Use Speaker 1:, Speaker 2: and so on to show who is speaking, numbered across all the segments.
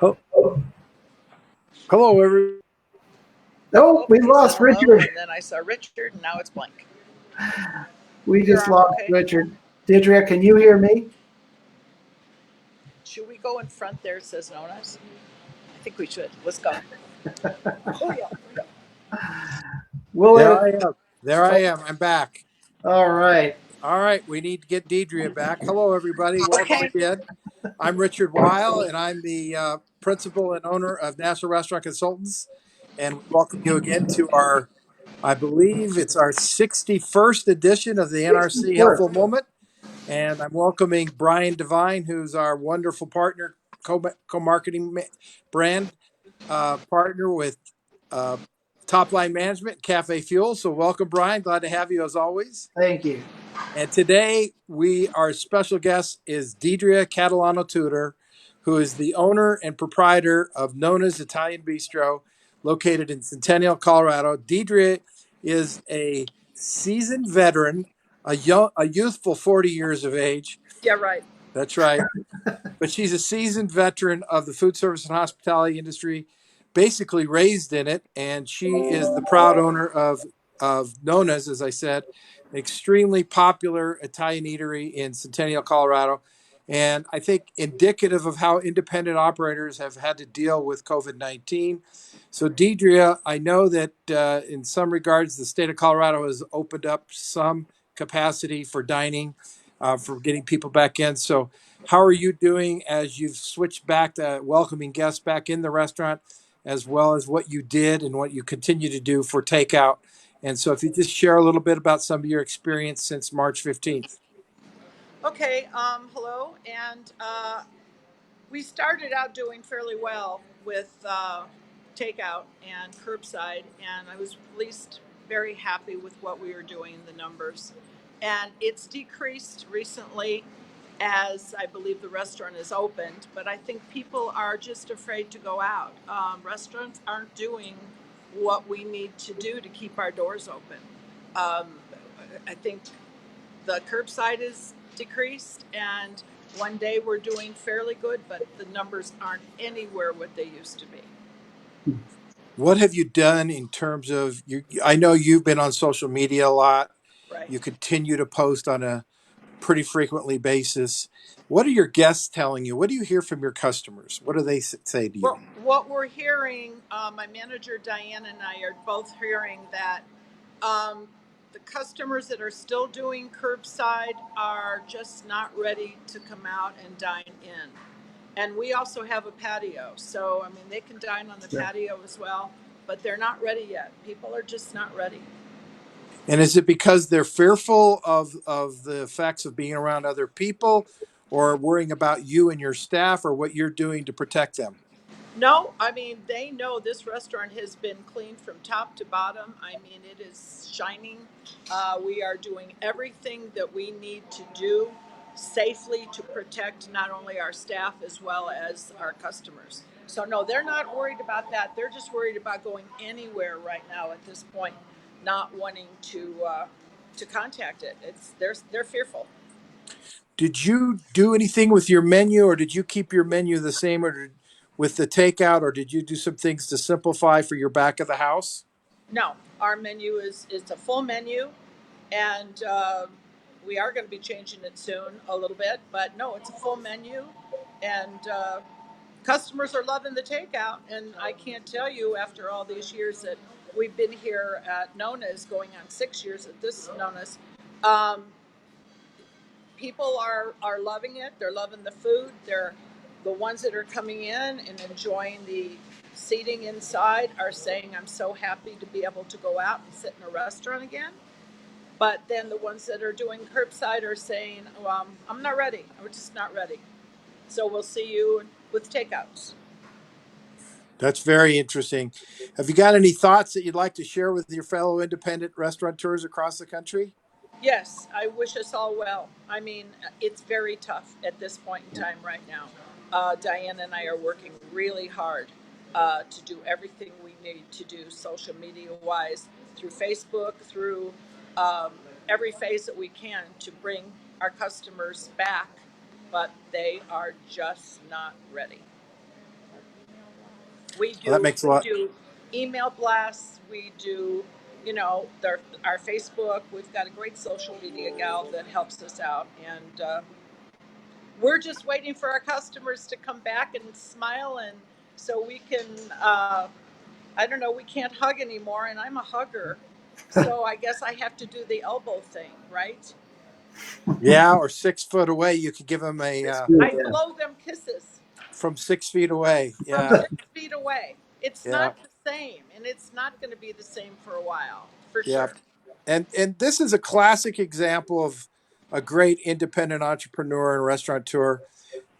Speaker 1: Oh, hello, everyone.
Speaker 2: Oh, we
Speaker 3: Okay,
Speaker 2: lost
Speaker 3: so hello,
Speaker 2: Richard.
Speaker 3: and then I saw Richard, and now it's blank.
Speaker 2: We
Speaker 3: Here,
Speaker 2: just
Speaker 3: I'm
Speaker 2: lost
Speaker 3: okay.
Speaker 2: Richard. Didria, can you hear me?
Speaker 3: Should we go in front there? It says Nona's. I think we should. Let's go. Oh, yeah.
Speaker 2: Will
Speaker 1: There
Speaker 2: it?
Speaker 1: I am. There I
Speaker 2: Oh,
Speaker 1: am. I'm back.
Speaker 2: all right.
Speaker 1: All right, we need to get Deidre back. Hello, everybody. Welcome
Speaker 3: Okay.
Speaker 1: again. I'm Richard Weil, and I'm the principal and owner of National Restaurant Consultants. And we welcome you again to our, I believe it's our 61st edition of the NRC Helpful
Speaker 2: 61st.
Speaker 1: Moment. And I'm welcoming Brian Devine, who's our wonderful partner, co-marketing brand partner with uh, Top Line Management, Cafe Fuel. So welcome, Brian. Glad to have you as always.
Speaker 2: Thank you.
Speaker 1: And today our special guest is Deidre Catalano Tudor, who is the owner and proprietor of Nona's Italian Bistro, located in Centennial, Colorado. Deidre is a seasoned veteran, a youthful 40 years of age.
Speaker 3: Yeah, right.
Speaker 1: That's right. But she's a seasoned veteran of the food service and hospitality industry, basically raised in it, and she is the proud owner of Nona's, as I said, extremely popular Italian eatery in Centennial, Colorado. And I think indicative of how independent operators have had to deal with COVID-19. So, Deidre, I know that in some regards, the state of Colorado has opened up some capacity for dining, for getting people back in. So, how are you doing as you've switched back to welcoming guests back in the restaurant, as well as what you did and what you continue to do for takeout? And so, if you just share a little bit about some of your experience since March 15th.
Speaker 3: Okay. Hello, and we started out doing fairly well with takeout and curbside, and I was at least very happy with what we were doing, the numbers. And it's decreased recently as I believe the restaurant is opened, but I think people are just afraid to go out. Restaurants aren't doing what we need to do to keep our doors open. Um, I think the curbside is decreased, and one day we're doing fairly good, but the numbers aren't anywhere what they used to be.
Speaker 1: What have you done in terms of you? I know you've been on social media a lot.
Speaker 3: Right.
Speaker 1: You continue to post on a pretty frequently basis. What are your guests telling you? What do you hear from your customers? What do they say to you?
Speaker 3: Well, what we're hearing, my manager Diane and I are both hearing that um, the customers that are still doing curbside are just not ready to come out and dine in. And we also have a patio, so I mean they can dine on the
Speaker 2: Yeah.
Speaker 3: patio as well, but they're not ready yet. People are just not ready.
Speaker 1: And is it because they're fearful of the effects of being around other people, or worrying about you and your staff, or what you're doing to protect them?
Speaker 3: No, I mean, they know this restaurant has been cleaned from top to bottom. I mean, it is shining. We are doing everything that we need to do safely to protect not only our staff as well as our customers. So, no, they're not worried about that. They're just worried about going anywhere right now at this point, not wanting to contact it. They're fearful.
Speaker 1: Did you do anything with your menu, or did you keep your menu the same, with the takeout, or did you do some things to simplify for your back of the house?
Speaker 3: No, our menu is it's a full menu, and we are going to be changing it soon a little bit. But no, it's a full menu, and customers are loving the takeout. And I can't tell you after all these years that we've been here at Nona's, going on 6 years at this Nona's. Um, People are loving it. They're loving the food. They're the ones that are coming in and enjoying the seating inside are saying, "I'm so happy to be able to go out and sit in a restaurant again." But then the ones that are doing curbside are saying, well, "I'm not ready. I'm just not ready." So we'll see you with takeouts.
Speaker 1: That's very interesting. Have you got any thoughts that you'd like to share with your fellow independent restaurateurs across the country?
Speaker 3: Yes, I wish us all well. I mean, it's very tough at this point in time right now. Diane and I are working really hard to do everything we need to do social media wise, through Facebook, through um, every phase that we can to bring our customers back, but they are just not ready. We
Speaker 1: Well, that
Speaker 3: do
Speaker 1: makes a lot.
Speaker 3: email blasts. We do, our Facebook. We've got a great social media gal that helps us out, and we're just waiting for our customers to come back and smile, and so we can. I don't know. We can't hug anymore, and I'm a hugger, so I guess I have to do the elbow thing, right?
Speaker 1: Yeah, or 6 foot away, you could give them a
Speaker 2: It's good,
Speaker 3: I
Speaker 2: yeah.
Speaker 3: blow them kisses
Speaker 1: from 6 feet away.
Speaker 3: from
Speaker 1: Yeah,
Speaker 3: 6 feet away. It's
Speaker 1: yeah,
Speaker 3: not the same, and it's not going to be the same for a while, for
Speaker 1: yeah.
Speaker 3: sure.
Speaker 1: And this is a classic example of a great independent entrepreneur and restaurateur.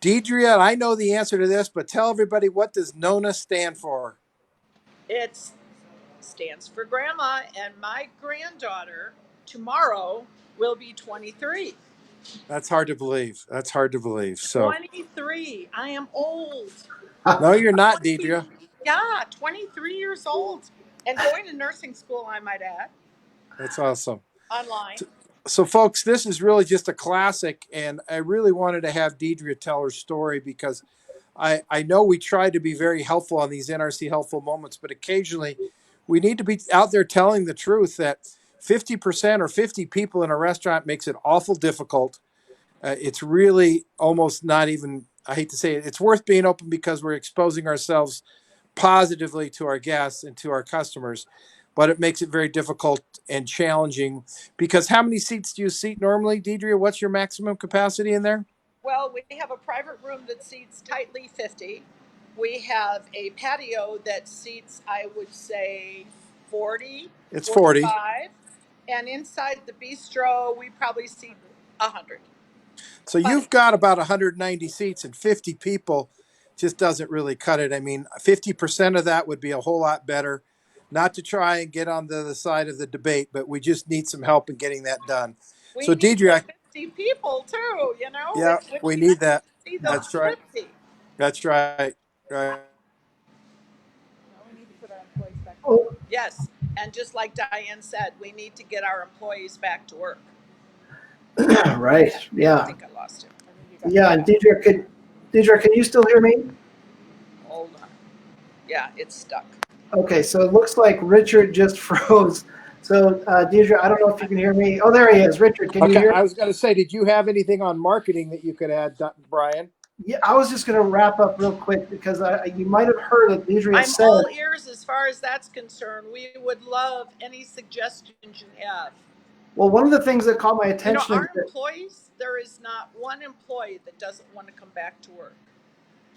Speaker 1: Deidre, I know the answer to this, but tell everybody, what does Nona stand for?
Speaker 3: It stands for grandma, and my granddaughter tomorrow will be 23.
Speaker 1: That's hard to believe. That's hard to believe. So
Speaker 3: 23. I am old.
Speaker 1: no, you're not,
Speaker 3: 20,
Speaker 1: Deidre.
Speaker 3: yeah, 23 years old. And going to nursing school, I might add,
Speaker 1: That's awesome.
Speaker 3: online.
Speaker 1: So, folks, this is really just a classic, and I really wanted to have Deidre tell her story because I know we try to be very helpful on these NRC helpful moments, but occasionally we need to be out there telling the truth that 50% or 50 people in a restaurant makes it awful difficult. It's really almost not even, I hate to say it, it's worth being open because we're exposing ourselves positively to our guests and to our customers, but it makes it very difficult and challenging because how many seats do you seat normally, Deidre? What's your maximum capacity in there?
Speaker 3: Well, we have a private room that seats tightly 50. We have a patio that seats, I would say, 40,
Speaker 1: It's 40.
Speaker 3: 45. And inside the bistro, we probably seat 100.
Speaker 1: So
Speaker 3: But
Speaker 1: you've got about 190 seats and 50 people just doesn't really cut it. I mean, 50% of that would be a whole lot better. Not to try and get on the side of the debate, but we just need some help in getting that done.
Speaker 3: we
Speaker 1: So
Speaker 3: need
Speaker 1: Deidre,
Speaker 3: the 50 people too,
Speaker 1: yeah,
Speaker 3: It would
Speaker 1: we
Speaker 3: be
Speaker 1: need
Speaker 3: nice
Speaker 1: that.
Speaker 3: to see those
Speaker 1: That's right.
Speaker 3: 50.
Speaker 1: That's right. Right.
Speaker 3: We need to put our employees back to
Speaker 2: Oh,
Speaker 3: work. Yes, and just like Diane said, we need to get our employees back to work.
Speaker 2: right.
Speaker 3: I
Speaker 2: Yeah.
Speaker 3: think I lost him.
Speaker 2: Yeah. And Deidre, can you still hear me?
Speaker 3: Hold on. Yeah, it's stuck.
Speaker 2: Okay. So it looks like Richard just froze. So, Deidre, I don't know if you can hear me. Oh, there he is. Richard, can you
Speaker 1: Okay,
Speaker 2: hear
Speaker 1: I
Speaker 2: me?
Speaker 1: was going to say, did you have anything on marketing that you could add, Brian?
Speaker 2: Yeah, I was just going to wrap up real quick because you might have heard that Deidre
Speaker 3: I'm
Speaker 2: said,
Speaker 3: all ears as far as that's concerned. We would love any suggestions you have.
Speaker 2: well, one of the things that caught my attention is
Speaker 3: Our
Speaker 2: that,
Speaker 3: employees, there is not one employee that doesn't want to come back to work.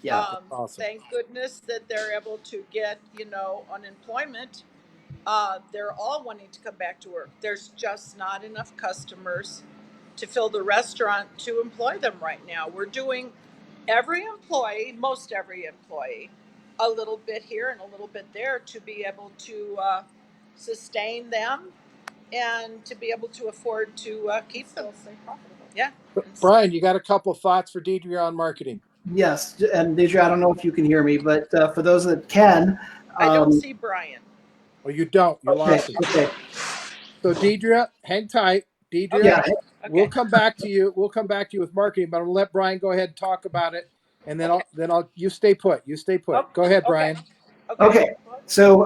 Speaker 2: yeah,
Speaker 1: Awesome.
Speaker 3: Thank goodness that they're able to get, unemployment. They're all wanting to come back to work. There's just not enough customers to fill the restaurant to employ them right now. We're doing most every employee, a little bit here and a little bit there to be able to sustain them and to be able to afford to keep them. Stay profitable. Yeah.
Speaker 1: Brian, you got a couple thoughts for Deidre on marketing?
Speaker 2: yes. And Deidre, I don't know if you can hear me, but for those that can,
Speaker 3: I don't see Brian.
Speaker 1: Well, you don't. You
Speaker 2: okay,
Speaker 1: lost him.
Speaker 2: okay,
Speaker 1: So Deidre, hang tight. Deidre,
Speaker 2: yeah,
Speaker 3: Okay.
Speaker 1: we'll
Speaker 3: Okay.
Speaker 1: come back to you. We'll come back to you with marketing, but I'm gonna let Brian go ahead and talk about it, and then
Speaker 3: Okay.
Speaker 1: I'll you stay put. You stay
Speaker 3: Oh,
Speaker 1: put. Go ahead,
Speaker 3: okay.
Speaker 1: Brian.
Speaker 3: Okay.
Speaker 2: okay. So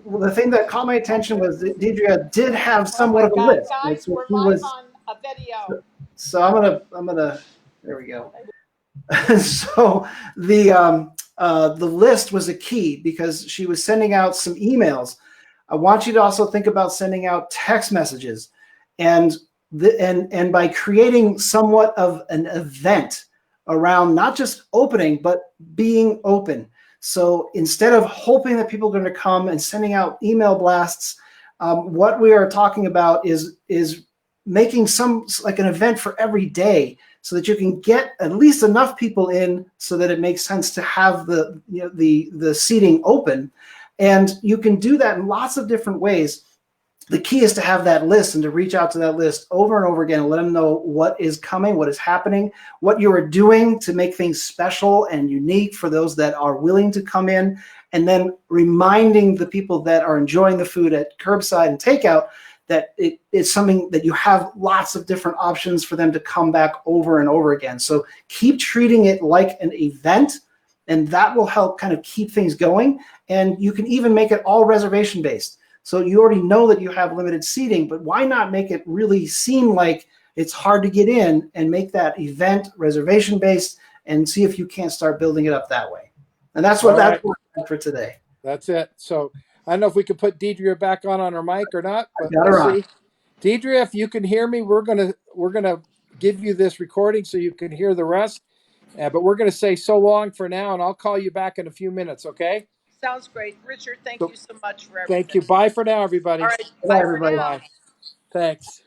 Speaker 2: well, the thing that caught my attention was that Deidre did have
Speaker 3: Oh
Speaker 2: somewhat
Speaker 3: my
Speaker 2: of a
Speaker 3: God,
Speaker 2: list, right?
Speaker 3: guys,
Speaker 2: So
Speaker 3: we're
Speaker 2: she
Speaker 3: live
Speaker 2: was,
Speaker 3: on a video.
Speaker 2: so I'm gonna, there we go. So the list was a key because she was sending out some emails. I want you to also think about sending out text messages, and and by creating somewhat of an event around not just opening but being open. So instead of hoping that people are going to come and sending out email blasts, what we are talking about is making some like an event for every day so that you can get at least enough people in so that it makes sense to have the seating open. And you can do that in lots of different ways. The key is to have that list and to reach out to that list over and over again and let them know what is coming, what is happening, what you are doing to make things special and unique for those that are willing to come in, and then reminding the people that are enjoying the food at curbside and takeout that it is something that you have lots of different options for them to come back over and over again. So keep treating it like an event And that will help kind of keep things going. And you can even make it all reservation based. So you already know that you have limited seating, but why not make it really seem like it's hard to get in and make that event reservation based and see if you can't start building it up that way. And that's what that's for today.
Speaker 1: That's it. So I don't know if we can put Deidre back on her mic or not, but
Speaker 2: Got
Speaker 1: we'll
Speaker 2: her on.
Speaker 1: see. Deidre, if you can hear me, we're gonna give you this recording so you can hear the rest. But we're gonna say so long for now, and I'll call you back in a few minutes. Okay?
Speaker 3: Sounds great. Richard, thank
Speaker 1: So
Speaker 3: you so much for
Speaker 1: thank
Speaker 3: everything.
Speaker 1: you. Bye for now, everybody.
Speaker 3: All right.
Speaker 2: Bye,
Speaker 3: Bye for
Speaker 2: everybody.
Speaker 3: now.
Speaker 1: Bye. Thanks.